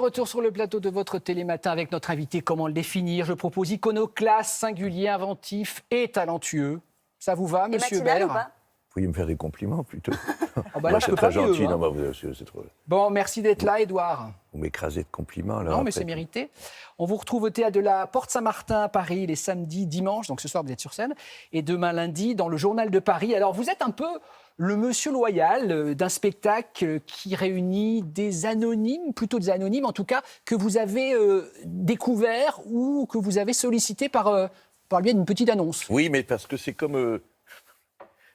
retour sur le plateau de votre Télématin avec notre invité. Comment le définir? Je propose iconoclaste, singulier, inventif et talentueux. Ça vous va, monsieur Hubert? Vous pourriez me faire des compliments plutôt. Oh bah là, je peux pas gentil. mieux, hein. Non, bah, c'est trop... Bon, merci d'être là, Édouard. Vous m'écrasez de compliments. Alors, non, mais après, c'est mérité. On vous retrouve au théâtre de la Porte Saint-Martin à Paris les samedis, dimanches. Donc ce soir, vous êtes sur scène. Et demain, lundi, dans le Journal de Paris. Alors, vous êtes un peu le monsieur loyal d'un spectacle qui réunit des anonymes, plutôt des anonymes en tout cas, que vous avez découvert ou que vous avez sollicité par le biais d'une petite annonce. Oui, mais parce que c'est comme...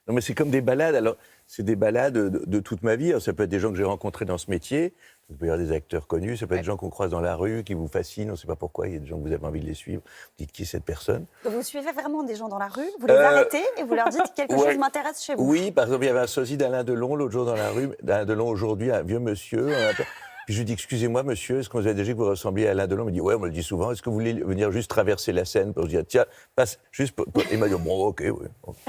Non, mais c'est comme des balades. Alors, c'est des balades de toute ma vie. Alors, ça peut être des gens que j'ai rencontrés dans ce métier. Ça peut y avoir des acteurs connus. Ça peut être des gens qu'on croise dans la rue, qui vous fascinent. On ne sait pas pourquoi. Il y a des gens que vous avez envie de les suivre. Vous dites qui est cette personne. Donc vous suivez vraiment des gens dans la rue, vous les arrêtez et vous leur dites quelque chose m'intéresse chez vous. Oui, par exemple, il y avait un sosie d'Alain Delon l'autre jour dans la rue. D'Alain Delon aujourd'hui, un vieux monsieur. Puis je lui dis, excusez-moi, monsieur, est-ce qu'on vous a déjà dit que vous ressembliez à Alain Delon? Il me dit, ouais, on me le dit souvent. Est-ce que vous voulez venir juste traverser la Seine pour se dire, tiens, passe juste pour... Il m'a dit, bon, ok,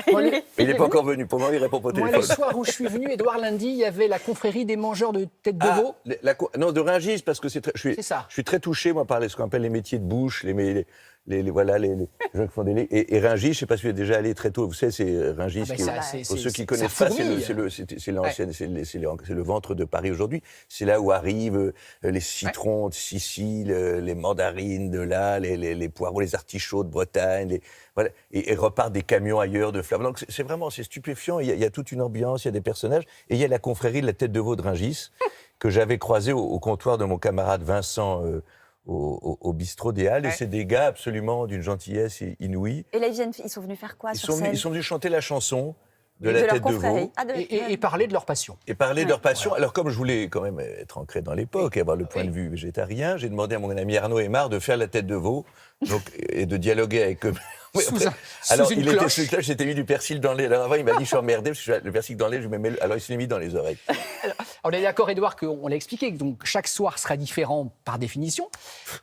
oui. Il n'est pas encore venu. Pour moi, il répond pas au téléphone. Moi, le soir où je suis venu, Édouard, lundi, il y avait la confrérie des mangeurs de tête de veau. Non, de Rungis, parce que je suis très touché, moi, par ce qu'on appelle les métiers de bouche, les gens qui font des... Et Rungis, je ne sais pas si vous êtes déjà allé très tôt, vous savez, c'est Rungis, pour ceux qui ne connaissent pas, c'est le ventre de Paris aujourd'hui. C'est là où arrivent les citrons de Sicile, les mandarines de là, les poireaux, les artichauts de Bretagne, voilà, et repartent des camions ailleurs de Flamands. Donc c'est stupéfiant, il y a toute une ambiance, il y a des personnages, et il y a la confrérie de la tête de veau de Rungis, que j'avais croisée au comptoir de mon camarade Vincent, au bistrot des Halles, et c'est des gars absolument d'une gentillesse inouïe. Et là, ils sont venus faire quoi sur scène? Ils sont venus chanter la chanson de la tête de veau. Et parler de leur passion. Et parler de leur passion. Voilà. Alors, comme je voulais quand même être ancré dans l'époque et avoir le point de vue végétarien, j'ai demandé à mon ami Arnaud Aymar de faire la tête de veau et de dialoguer avec eux. Alors, il était sous une cloche, j'étais mis du persil dans le lait. Alors avant, il m'a dit, je suis emmerdé, parce que le persil dans le lait, je me mets... Alors, il se l'est mis dans les oreilles. Alors, on est d'accord, Édouard, qu'on l'a expliqué, donc chaque soir sera différent par définition.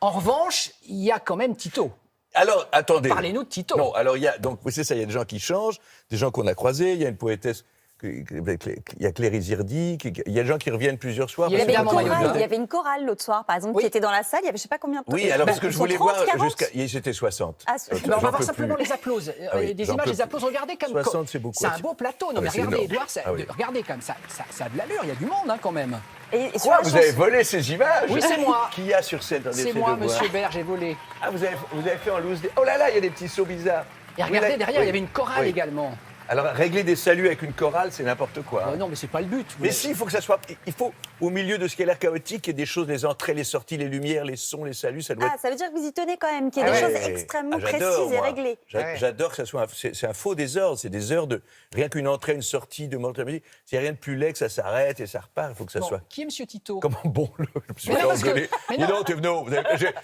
En revanche, il y a quand même Tito. Alors, attendez. Parlez-nous de Tito. Non, alors il y a, donc, vous savez ça, il y a des gens qui changent, des gens qu'on a croisés, il y a une poétesse, il y a Cléry Zirdi, il y a des gens qui reviennent plusieurs soirs. Il y avait une chorale l'autre soir, par exemple, qui était dans la salle, il y avait je ne sais pas combien de temps. Oui, alors parce que je voulais voir jusqu'à... C'était 60. On va voir simplement les applauses. Des images, les applauses, regardez comme... 60, c'est beaucoup. C'est un beau plateau. Non, mais regardez, Édouard, regardez comme ça a de l'allure, il y a du monde quand même. Quoi, vous avez volé ces images? Oui, c'est moi. Qui y a sur scène? C'est moi, monsieur Hubert, j'ai volé. Ah, vous avez fait en loose... Oh là là, il y a des petits sauts bizarres. Et regardez, derrière, il y avait une chorale également. Alors, régler des saluts avec une chorale, c'est n'importe quoi. Non, mais c'est pas le but. Mais si, il faut que ça soit... Il faut, au milieu de ce qui a l'air chaotique, il y ait des choses, les entrées, les sorties, les lumières, les sons, les saluts, ça doit être... ça veut dire que vous y tenez quand même, qu'il y ait des choses extrêmement précises et réglées. J'adore que ça soit... C'est un faux désordre, c'est des heures de... Rien qu'une entrée, une sortie, de montre. S'il n'y a rien de plus laid que ça s'arrête et ça repart, il faut que ça soit... Qui est monsieur Tito? Comment bon, je me suis fait engueuler. Dis donc, Thévenot,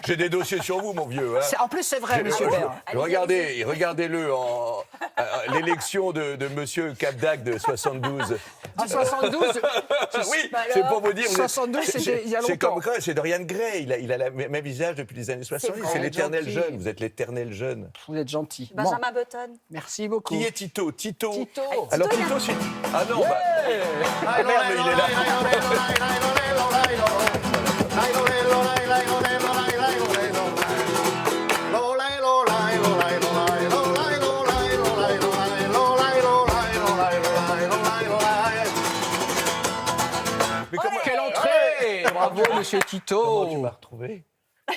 j'ai des dossiers sur vous, mon vieux. Hein. En plus, c'est vrai, monsieur Hubert. Regardez-le en l'élection de monsieur Capdac de 72. Ah, 72 Oui, c'est pour vous dire... 72, c'était il y a longtemps. C'est Dorian Gray, il a le même visage depuis les années 70. C'est l'éternel jeune, vous êtes l'éternel jeune. Vous êtes gentil. Benjamin Button. Merci beaucoup. Qui est Tito? Tito. Alors Tito, c'est... Ah non, Ah merde, mais il est là. Quelle entrée! Bravo, monsieur Tito. Comment tu m'as retrouvé?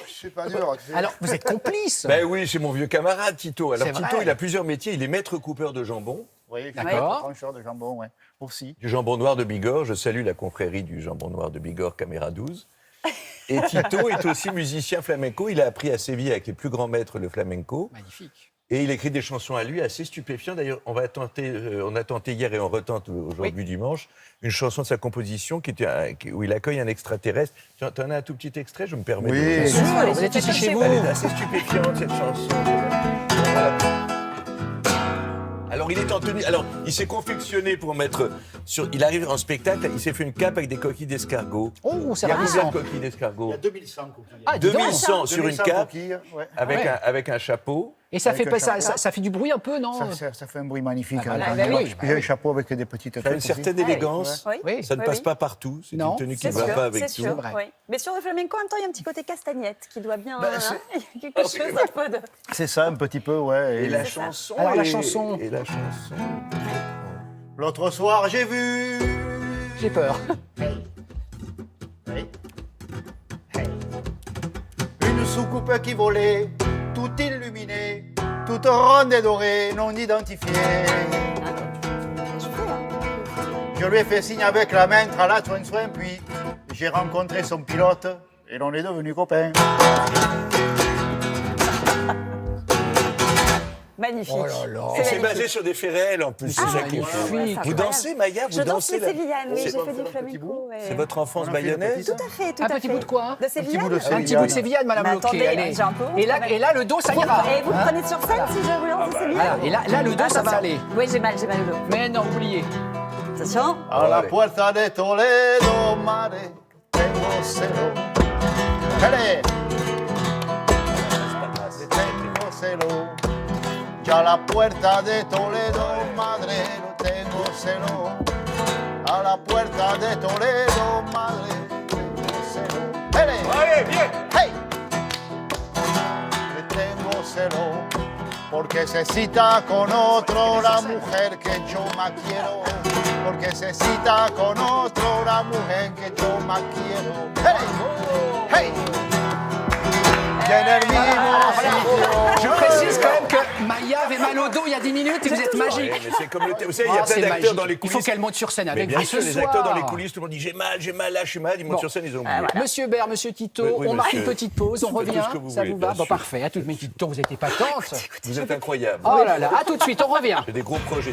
C'est pas dur. Alors, vous êtes complice? Ben oui, c'est mon vieux camarade Tito. Alors Tito, vrai. il a plusieurs métiers. Il est maître coupeur de jambon. Oui, d'accord. Trancheur de jambon, ouais. Aussi. Du jambon noir de Bigorre. Je salue la confrérie du jambon noir de Bigorre, Caméra 12. Et Tito est aussi musicien flamenco. Il a appris à Séville avec les plus grands maîtres le flamenco. Magnifique. Et il écrit des chansons à lui assez stupéfiantes. D'ailleurs, on a tenté hier et on retente aujourd'hui dimanche une chanson de sa composition où il accueille un extraterrestre. Tu en as un tout petit extrait, je me permets Oui, de... Bien sûr, vous êtes ici chez vous. Elle est assez stupéfiante, cette chanson. Voilà. Alors, il est en tenue... Alors, il s'est confectionné pour mettre... Il arrive en spectacle, il s'est fait une cape avec des coquilles d'escargot. Oh, c'est Il y a combien ravissant. de coquilles d'escargot? Il y a 2100 coquilles. Ah, dis donc. 2100 sur une 2100 cape, coquilles, ouais. avec un chapeau. Et ça fait, Avec un ça fait du bruit un peu, non? Ça fait un bruit magnifique. Ah, hein, bah, quand oui, même. bah Puis un oui. chapeau avec des petites Ça a une queues certaine aussi. élégance. Oui. Ça ne passe pas partout. C'est Non, une tenue qui ne C'est va sûr, pas avec c'est tout. sûr, vrai. oui. Mais sur le flamenco, en même temps, il y a un petit côté castagnette qui doit bien. Bah, Il y a quelque chose un peu de. C'est ça, un petit peu, ouais. Et la chanson. Alors, la chanson. Et la chanson. L'autre soir, j'ai vu. J'ai peur. Hey. Une soucoupe qui volait, toute illuminée, toute ronde et dorée, non identifiée. Je lui ai fait signe avec la main, trala, soin, puis j'ai rencontré son pilote et l'on est devenus copains. Magnifique. Oh là là. Et c'est magnifique. basé sur des faits réels en plus. C'est ça qui est fou. magnifique. Vous dansez, Maya? Vous Je danse dansez les là Sévillanes, oui, C'est- j'ai fait du flamenco. ouais. C'est votre enfance On a fait le bayonnaise? petit- Tout à fait, tout Un à petit fait. bout de quoi? De Sévillane. bout de Un petit Sévillane. bout de Sévillane, Madame Mais Loquet, attendez, allez. j'ai un peu honte, Et quand même. là, le dos, ça ira. Et vous me Hein? prenez sur scène si je vous lance des Voilà. Sévillanes? Et là, le dos, ça va Attention. aller. Oui, j'ai mal au dos. Mais non, oubliez. Attention. A la Allez. puerta de Toledo, mare, tengo celo. Allez, tengo celo. Ya a la puerta de Toledo, madre, no tengo celo. A la puerta de Toledo, madre, tengo celo. Allez, Allez, bien! hey. Le tengo celo. Porque se cita con otro la mujer que yo más quiero. Porque se cita con otro la mujer que yo más quiero. ¡Hey! ¡Hey! Y en el mismo sitio. Je précise quand même que Maya avait mal au dos il y a 10 minutes et vous êtes magique. Ouais, mais c'est comme le Vous savez, il y a Ah, c'est plein d'acteurs magique. dans les Il coulisses. faut qu'elle monte sur scène Mais avec bien vous sûr, ce les soir. acteurs dans les coulisses, tout le monde dit j'ai mal, là, je suis malade. Ils montent sur scène, ils ont oublié. Monsieur Baird, Monsieur Tito, Oui, oui, on marque monsieur. une petite pause, on Faites tout revient. ce que vous Ça voulez, vous va? bien Bon, sûr. parfait. À tout de suite. Dites donc, vous n'étiez pas tente. Vous êtes incroyable. Oh là là, à tout de suite, on revient. J'ai des gros projets.